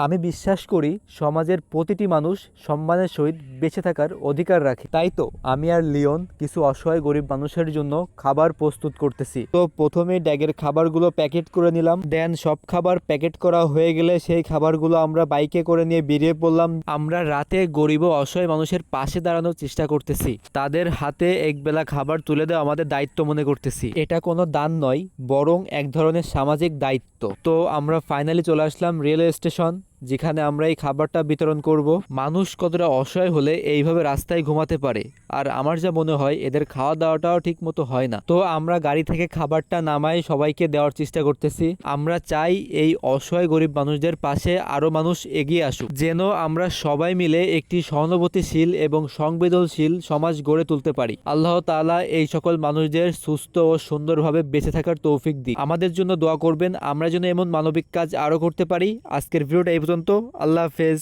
আমি বিশ্বাস করি সমাজের প্রতিটি মানুষ সম্মানের সহিত বেঁচে থাকার অধিকার রাখে। তাই তো আমি আর লিওন কিছু অসহায় গরিব মানুষের জন্য খাবার প্রস্তুত করতেছি। তো প্রথমে ড্যাগের খাবারগুলো প্যাকেট করে নিলাম। দেন সব খাবার প্যাকেট করা হয়ে গেলে সেই খাবারগুলো আমরা বাইকে করে নিয়ে বেরিয়ে পড়লাম। আমরা রাতে গরিব ও অসহায় মানুষের পাশে দাঁড়ানোর চেষ্টা করতেছি। তাদের হাতে একবেলা খাবার তুলে দেওয়া আমাদের দায়িত্ব মনে করতেছি। এটা কোনো দান নয়, বরং এক ধরনের সামাজিক দায়িত্ব। তো আমরা ফাইনালি চলে আসলাম রেলওয়ে স্টেশন, যেখানে আমরা এই খাবারটা বিতরণ করব। মানুষ কতটা অসহায় হলে এইভাবে রাস্তায় ঘুমাতে পারে, আর আমার যা মনে হয় এদের খাওয়া দাওয়াটাও ঠিক মতো হয় না। তো আমরা গাড়ি থেকে খাবারটা নামাই সবাইকে দেওয়ার চেষ্টা করতেছি। আমরা চাই এই অসহায় গরিব মানুষদের পাশে আরো মানুষ এগিয়ে আসুক, যেন আমরা সবাই মিলে একটি সহানুভূতিশীল এবং সংবেদনশীল সমাজ গড়ে তুলতে পারি। আল্লাহ তাআলা এই সকল মানুষদের সুস্থ ও সুন্দরভাবে বেঁচে থাকার তৌফিক দিক। আমাদের জন্য দোয়া করবেন, আমরা যেন এমন মানবিক কাজ আরো করতে পারি। আজকের ভিডিওটা এই পর্যন্ত। আল্লাহ হাফেজ।